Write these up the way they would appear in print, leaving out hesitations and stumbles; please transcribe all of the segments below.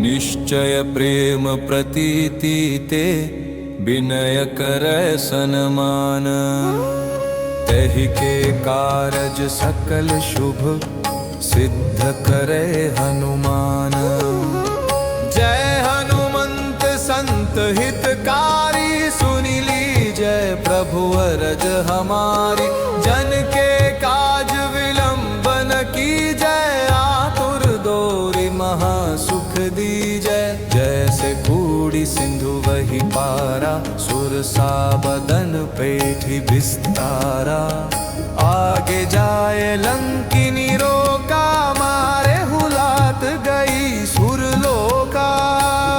निश्चय प्रेम प्रतीति ते विनय करे सन्मान। तहि के कारज सकल शुभ सिद्ध करे हनुमान। जय हनुमंत संत हितकारी, सुनि लीजय प्रभु अरज हमारी। जन के काज विलंबन की जय, आतुर दोरी महा सुख दीजय। जैसे कूड़ी सिंधु वही पारा, सुरसा बदन पेठी विस्तारा। आगे जाए लंकिनी रोका, मारे हुलात गई सुरलोका।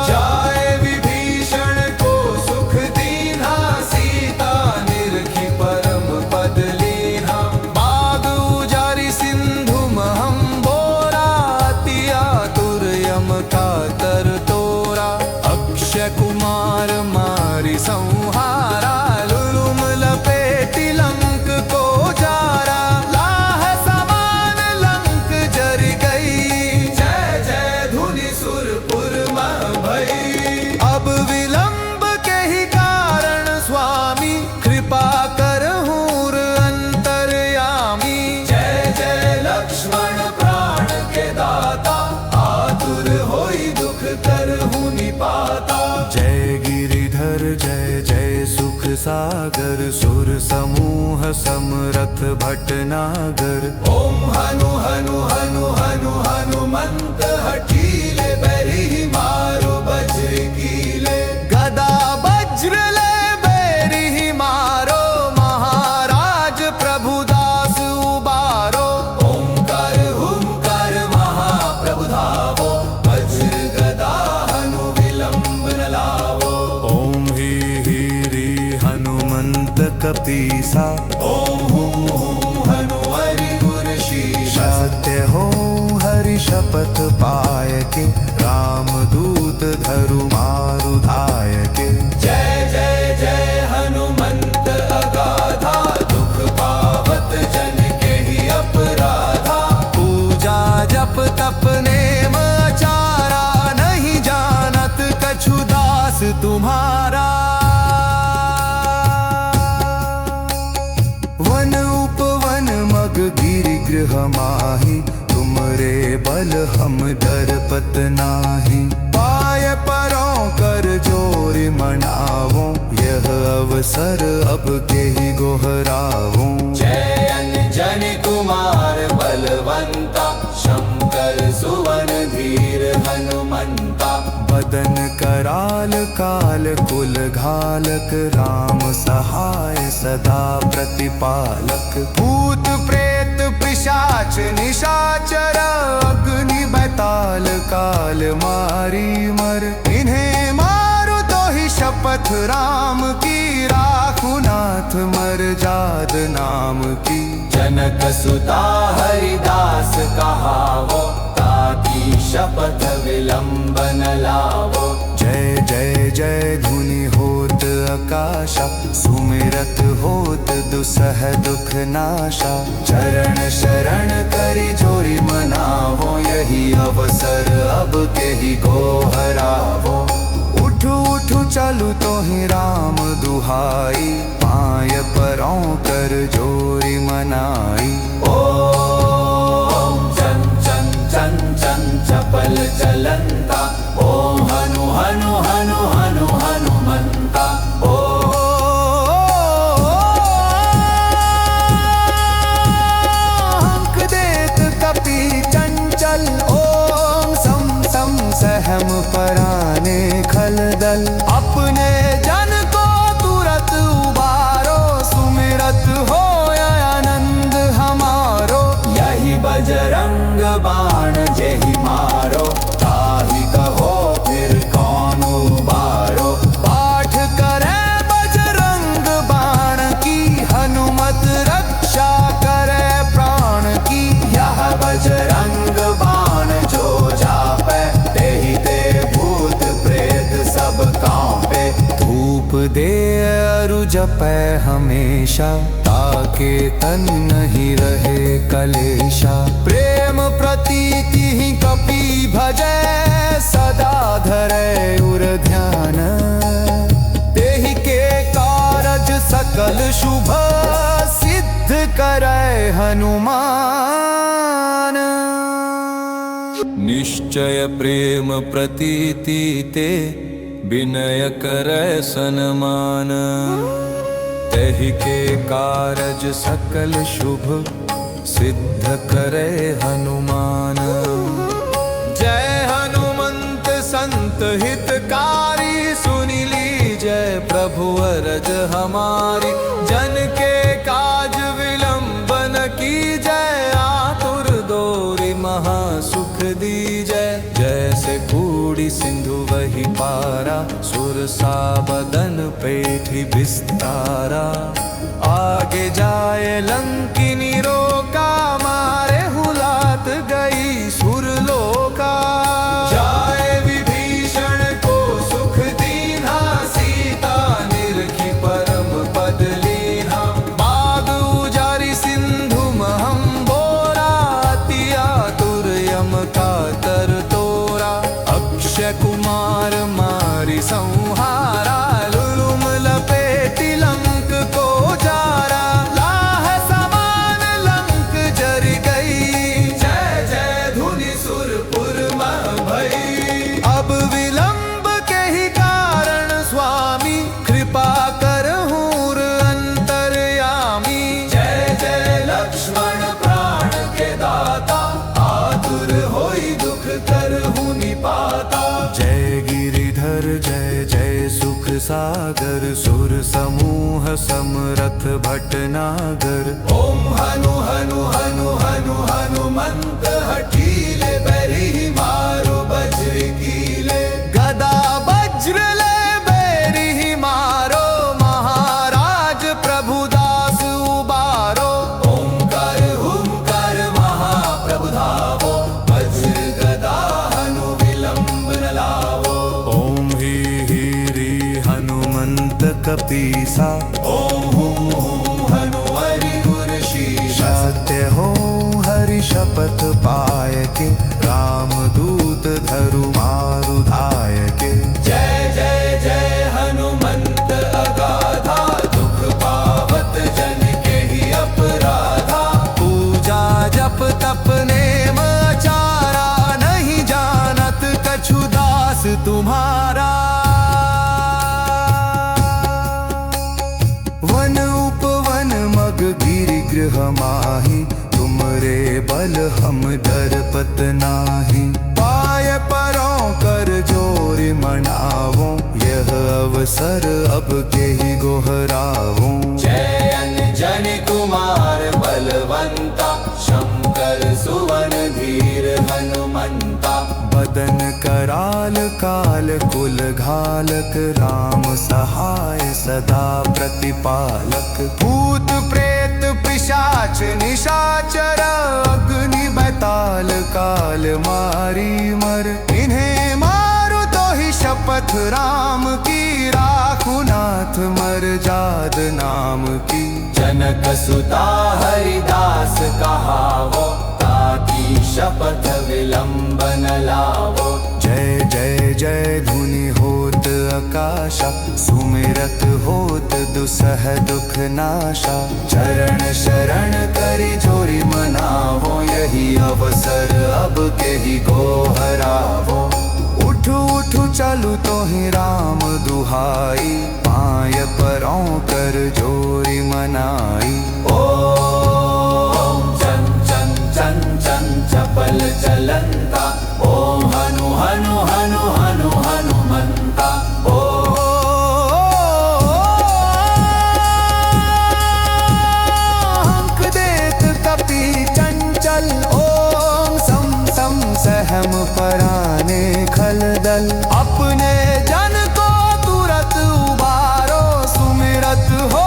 जाए विभीषण को सुख दीना, सीता निरखी परम पद लीना। बाग उजारी सिंधु महम बोरा, अति आतुर यम का तर तोरा। अक्षय कुमार मारी संहारा, लुलुम लपेटी लंक को जारा। लाह समान लंक जर गई, जय जय धुनि सुरपुर मह भई। अब विलंब के ही कारण स्वामी, कृपा करहूर अंतर्यामी। जय जय लक्ष्मण प्राण के दाता, आतुर होई दुख करहु निपाता। जय गिरिधर जय जय सुख सागर, सुर समूह समरथ भटनागर। ओम हनु हनु हनु हनु हनुमंत हठीले, बैरी मारो बज्र कीले। गदा वज्र ले बैरी मारो, महाराज प्रभुदास उबारो। ओंकार हुंकार महाप्रभु धावो, वज्र गदा हनु विलंब न लावो। ओम हि हनुमंत कपीसा, ओम हूँ हनु हरि गुर शीशा। सत्य हो हरि शपथ पाय के, राम दूत धरु मारु धाय के। जय जय जय हनुमंत अगाधा, दुख पावत जन के ही अपराधा। पूजा जप तप नेम आचारा, नहीं जानत कछु दास तुम्हारा। वन उपवन मग गिरि गृह माहि, तुमरे बल हम डरपत नाही। पाय परों कर जोरि मनावो, यह अवसर अब के ही गोहरावो। जय अंजनी कुमार बलवंता, शंकर सुवन धीर हनुमंता। बदन कराल काल कुल घालक, राम सहाय सदा प्रतिपालक। भूत प्रेत पिशाच निशाचर, अग्नि बैताल काल मारी मर। इन्हें मारो तो ही शपथ राम की, राखू नाथ मर जाद नाम की। जनक सुता हरिदास कहावो, ताकी शपथ विलंब न लावो। जय जय जय धुनि होत आकाशा, सुमिरत होत दुसह दुख नाशा। चरण शरण करि जोरि मनावो, यही अवसर अब के ही गोहरावो। उठू उठू चलू तो ही राम दुहाई, पाय परों कर जोरि मनाई। ओम चन चन चन चन चपल चलंता, ओम हनु हनु हनु हनु हनुमंता। अंक देत कपि चंचल, ओम सम सम सहम पराने खलदल। अपने जन को तुरत उबारो, सुमिरत हो आनंद हमारा। जपै हमेशा, ताके तन नहीं रहे कलेशा। प्रेम प्रतीति ही कपि भजै, सदा धरै उर ध्यान। तेहि के कारज सकल शुभ, सिद्ध करै हनुमान। निश्चय प्रेम प्रतीति ते, विनय करै सन्मान। तेहि के कारज सकल शुभ, सिद्ध करै हनुमान। जय हनुमंत संत हितकारी, सुनि लीजय प्रभु अरज हमारी। जन के काज विलंबन कीजय, आतुर दोरि महा सुख दीजय। जैसे कूड़ी सिंधु वही पारा, सुरसा बदन पेठी विस्तारा। आगे जाए लंकिनी रोका, मारे हुलात गई सुरलोका। जाए विभीषण को सुख दीना, सीता निरखी परम पद लीना। बाग उजारी सिंधु महम बोरा, अति आतुर यम का तर तोरा। अक्षय कुमार मारी संहारा, लुलुम लपेटी लंक को जारा। लाह समान लंक जर गई, जय जय धुनि सुरपुर मह भई। अब विलंब के ही कारण स्वामी, कृपा करहूर अंतर्यामी। जय जय लक्ष्मण प्राण के दाता, आतुर होई दुख करहु निपाता। जय गिरिधर जय जय सुख सागर, सुर समूह समरथ भटनागर। ओम हनु हनु हनु हनु हनुमंत हठीले, बैरी मारो बज्र कीले। गदा वज्र ले बैरी मारो, महाराज प्रभुदास उबारो। ओंकार हुंकार महाप्रभु धावो, वज्र गदा हनु विलंब न लावो। ओम ही हनुमंत कपीसा, ओम हूँ हनु हरि गुर शीशा। सत्य हो हरि शपथ पाय के, राम दूत धरु मारु धाय के। जय जय जय हनुमंत अगाधा, दुख पावत जन के ही अपराधा। पूजा जप तप नेम आचारा, नहीं जानत कछु दास तुम्हारा। वन उपवन मग गिरि गृह माहि, तुमरे बल हम डरपत नाही। पाय परों कर जोरि मनावो, यह अवसर अब के ही गोहरावो। जय अंजनी कुमार बलवंता, शंकर सुवन धीर हनुमंता। बदन कराल काल कुल घालक, राम सहाय सदा प्रतिपालक। भूत प्रेत पिशाच निशाचर, अग्नि बैताल काल मारी मर। इन्हें मारो तो ही शपथ राम की, राखु नाथ मर्याद नाम की। जनक सुता हरिदास कहावो, ताकी शपथ विलंब न लावो। जय जय जय धुनि होत आकाशा, सुमिरत होत दुसह दुख नाशा। चरण शरण करि जोरि मनावो, यही अवसर अब के ही गोहरावो। उठु उठु चलु तो ही राम दुहाई, पाय परों कर जोरि मनाई। ओम चन चन चन चन चपल चलंता, ओम हनु हनु हनु हनु हनुमंता। अंक देत कपि चंचल, ओम सम सम सहम पराने खलदल। अपने जन को तुरत उबारो, सुमिरत हो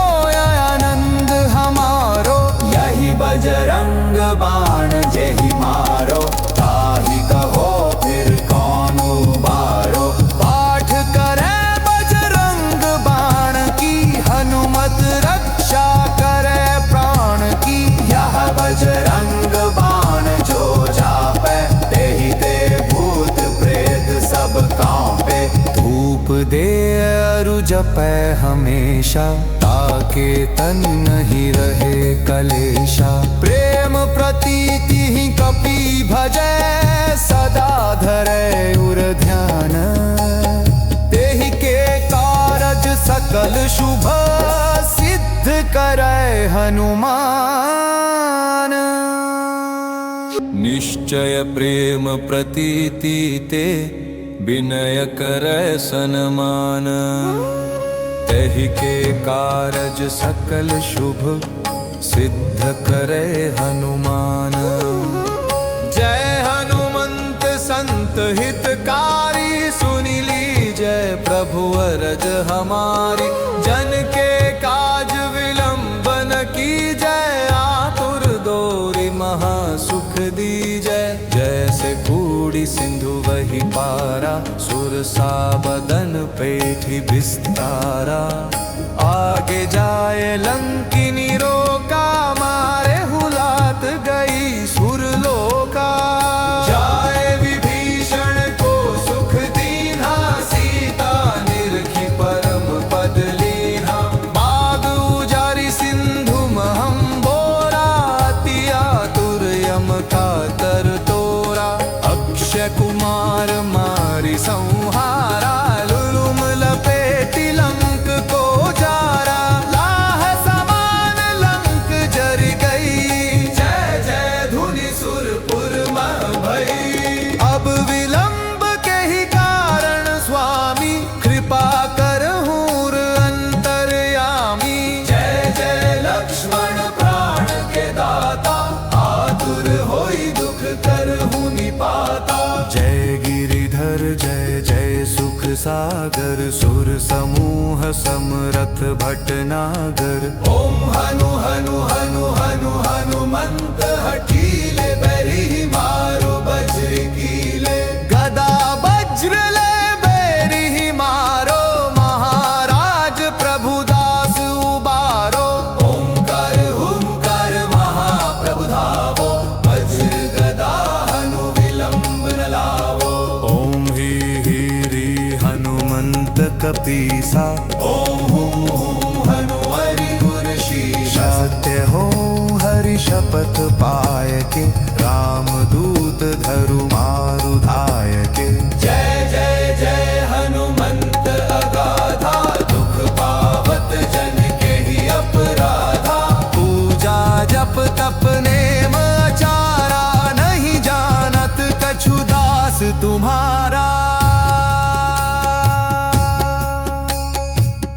जपै हमेशा, ताके तन नहीं रहे कलेशा। प्रेम प्रतीति ही कपि भजै, सदा धरै उर ध्यान। तेहि के कारज सकल शुभ, सिद्ध करै हनुमान। निश्चय प्रेम प्रतीति ते, विनय करै सन्मान। तेहि के कारज सकल शुभ, सिद्ध करै हनुमान। जय हनुमंत संत हितकारी, सुनि लीजय प्रभु अरज हमारी। जन के काज विलंबन कीजय, आतुर दोरि महा सुख दीजय। जैसे कूड़ी सिंधु वही पारा, सुरसा बदन पेठी विस्तारा। आगे जाए लंकिनी रोका, मारे हुलात गई सुरलोका। जाए विभीषण को सुख दीना, सीता निरखी परम पद लीना। बाग उजारी सिंधु महम बोरा, अति आतुर यम का तर तोरा। अक्षय कुमार मारी संहारा, लुलुम लपेटी लंक को जारा। लाह समान लंक जर गई, जय जय धुनि सुरपुर मह भई। अब विलंब के ही कारण स्वामी, कृपा करहूँ अंतर्यामी। जय जय लक्ष्मण प्राण के दाता, आतुर होई दुख करहूँ निपाता। जय गिरिधर जय जय सुख सागर, सुर समूह समरथ भटनागर। ओम हनु हनु हनु हनु हनुमंत, हठीले बैरी मारो वज्र कीले। गदा वज्र ले बैरी मारो, महाराज प्रभुदास उबारो। ओंकार हुंकार महाप्रभु धावो, वज्र गदा हनु विलंब न लावो। ओम ही री हनुमंत कपीसा, ओम हूं हनु हरि गुर शीशा। सत्य हो हरि शपथ पाय के, राम दूत धरु मारु धाय के। जय जय जय हनुमंत अगाधा, दुख पावत जन के ही अपराधा। पूजा जप तप नेम आचारा, नहीं जानत कछु दास तुम्हारा।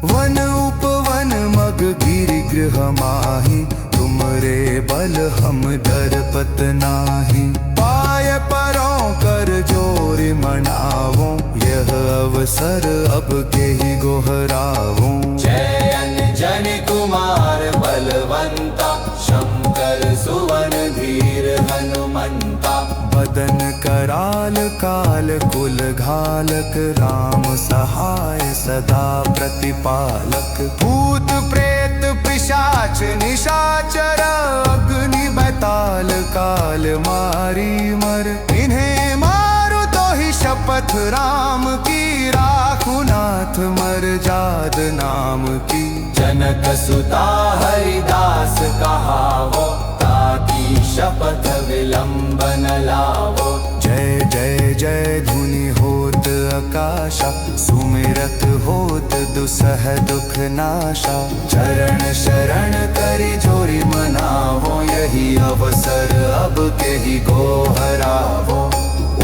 वन उपवन मग गिरि गृह माहि, तुमरे बल हम डरपत नाही। पाय परों कर जोरि मनावो, यह अवसर अब के ही गोहरावो। जय अंजनी कुमार बलवंता, शंकर सुवन धीर हनुमंता। बदन कराल काल कुल घालक, राम सहाय सदा प्रतिपालक। भूत प्रेत पिशाच निशाचर, अग्नि बैताल काल मारी मर। इन्हें मारो तो ही शपथ राम की, राखू नाथ मर जाद नाम की। जनक सुता हरिदास कहावो, ताकी शपथ विलंब न लावो। जय जय जय धुनि होत आकाशा, सुमिरत होत दुसह दुख नाशा। चरण शरण करि जोरि मनावो, यही अवसर अब के ही गोहरावो।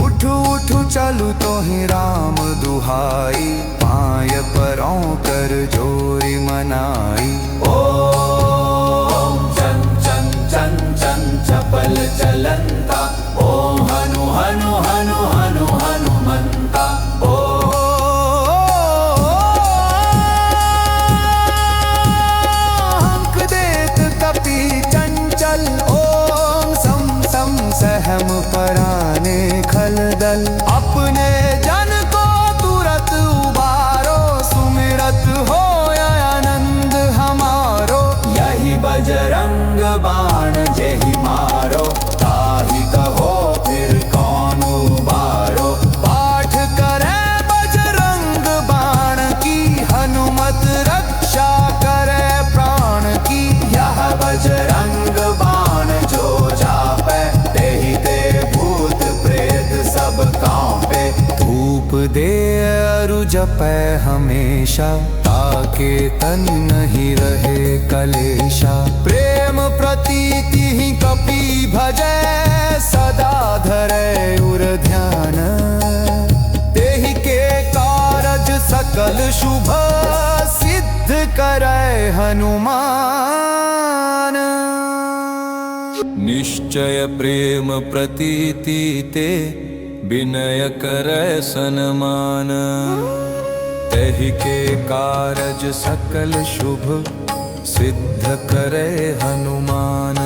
उठु उठु चलु तो ही राम दुहाई, पाय परों कर जोरि मनाई। ओम चन चन चन चन चपल चलंता, ओम हनु हनु हनु हनु हनुमंता। अंक देत कपि चंचल, ओम सम सम सहम पराने खलदल। अपने जन को तुरत उबारो, सुमिरत हो आनंद जपै हमेशा, ताके तन नहीं रहे कलेशा। प्रेम प्रतीति ही कपि भजै, सदा धरै उर ध्यान। तेहि के कारज सकल शुभ, सिद्ध करै हनुमान। निश्चय प्रेम प्रतीति ते, विनय करै सन्मान। तेहि के कारज सकल शुभ, सिद्ध करै हनुमान।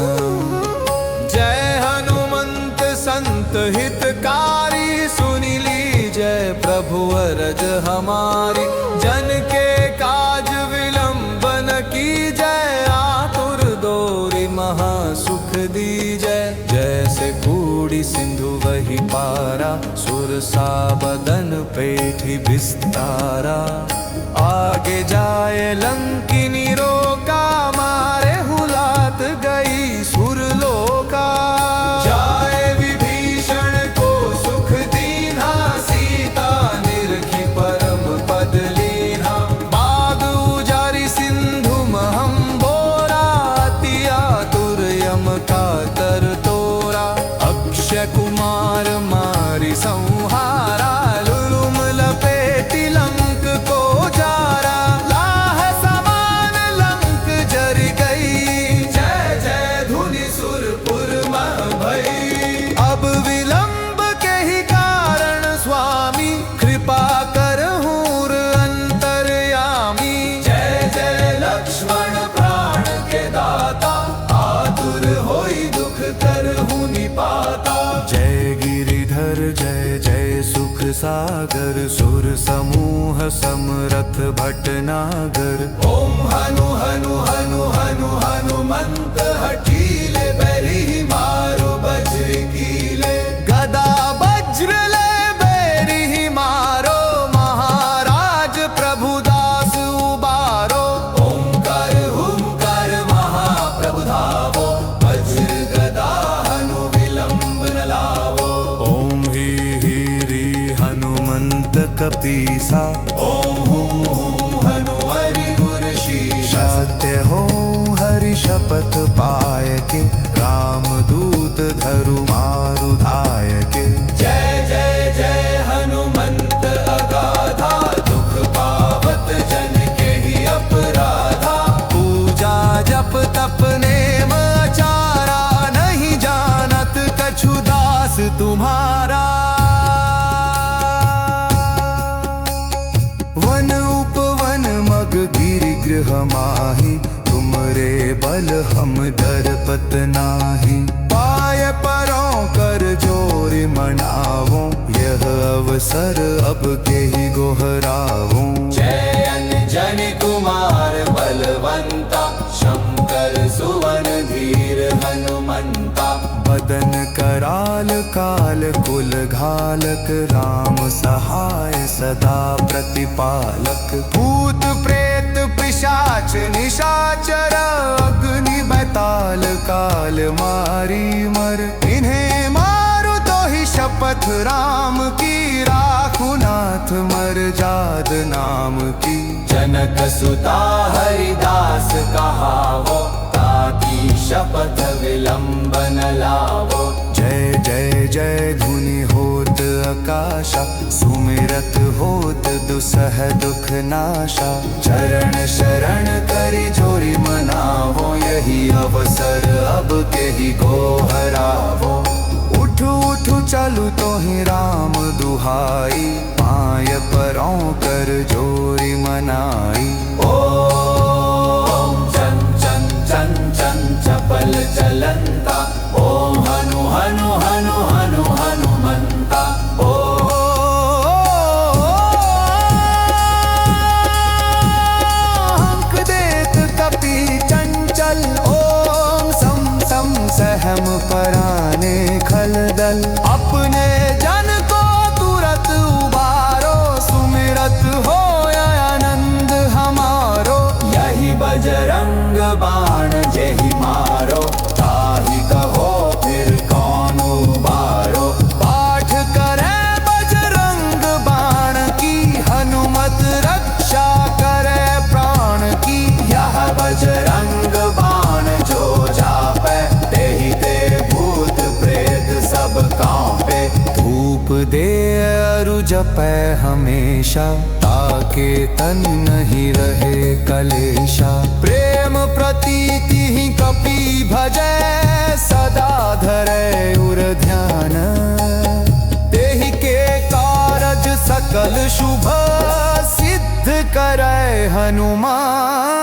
जय हनुमंत संत हितकारी, सुनि लीजय प्रभु अरज हमारी। जन के काज विलंबन कीजय, आतुर दोरी महा सुख दीजय। जैसे कूड़ी सिंधु वही पारा, सुरसा बदन पेठी विस्तारा। आगे जाए लंकिनी रोका, मारे हुलात गई सुरलोका। जाए विभीषण को सुख दीना, सीता निरखी परम पद लीना। बाग उजारी सिंधु महम बोरा, अति आतुर यम का तर तोरा। अक्षय कुमार मारी संहारा, लुलुम लपेटी लंक को जारा। लाह समान लंक जर गई, जय जय धुनि सुरपुर मह भई। अब विलंब के ही कारण स्वामी, कृपा करहूर अंतर्यामी। जय जय लक्ष्मण प्राण के दाता, आतुर होई दुख करहूँ निपाता। जय गिरिधर जय जय सुख सागर, सुर समूह समरथ भटनागर। ओम हनु हनु हनु हनु हनुमंत हठीले, बैरी मारो बज्र कीले। गदा वज्र ले बैरी मारो, महाराज प्रभुदास उबारो। ओंकार हुंकार महाप्रभु धावो, वज्र गदा हनु विलंब न लावो। ओम ही हनुमंत कपीसा, ओम हूँ हनु हरि गुर शीशा। सत्य हो हरि शपथ पाय के, रामदूत धरु मारु धाय के। जय जय जय हनुमंत अगाधा, दुख पावत जन के ही अपराधा। पूजा जप तप नेम आचारा, नहीं जानत कछु दास तुम्हारा। वन उपवन मग गिरि गृह माहि, तुमरे बल हम डरपत नाही। पाय परों कर जोरि मनावो, यह अवसर अब के ही गोहरावो। जय अंजनी कुमार बलवंता, शंकर सुवन धीर हनुमंता। बदन कराल काल कुल घालक, राम सहाय सदा प्रतिपालक। भूत प्रेत पिशाच निशाचर, अग्नि बैताल काल मारी मर। इन्हें मारो तो ही शपथ राम की, राखू नाथ मर जाद नाम की। जनक सुता हरिदास कहावो, ताकी शपथ विलंब न लावो। जय जय जय धुनि होत आकाशा, सुमिरत होत दुसह दुख नाशा। चरण शरण करि जोरि मनावो, यही अवसर अब के ही गोहरावो। उठू उठू चलू तो ही राम दुहाई, पाय परों कर जोरि मनाई। ओम चन चन चन चन चपल चलंता, ओम हनु हनु हनु हनु हनुमंता। अंक देत कपि चंचल, ओम सम सम सहम पराने खलदल। अपने जन को तुरत उबारो, सुमिरत हो आनंद हमारो। यही बजरंग बाण जेहि मारो, ताहि कहो फिर कौन उबारो। पाठ करे बजरंग बाण की, हनुमत जपै हमेशा, ताके तन नहीं रहे कलेशा। प्रेम प्रतीति ही कपि भजै, सदा धरै उर ध्यान। तेहि के कारज सकल शुभ, सिद्ध करै हनुमान।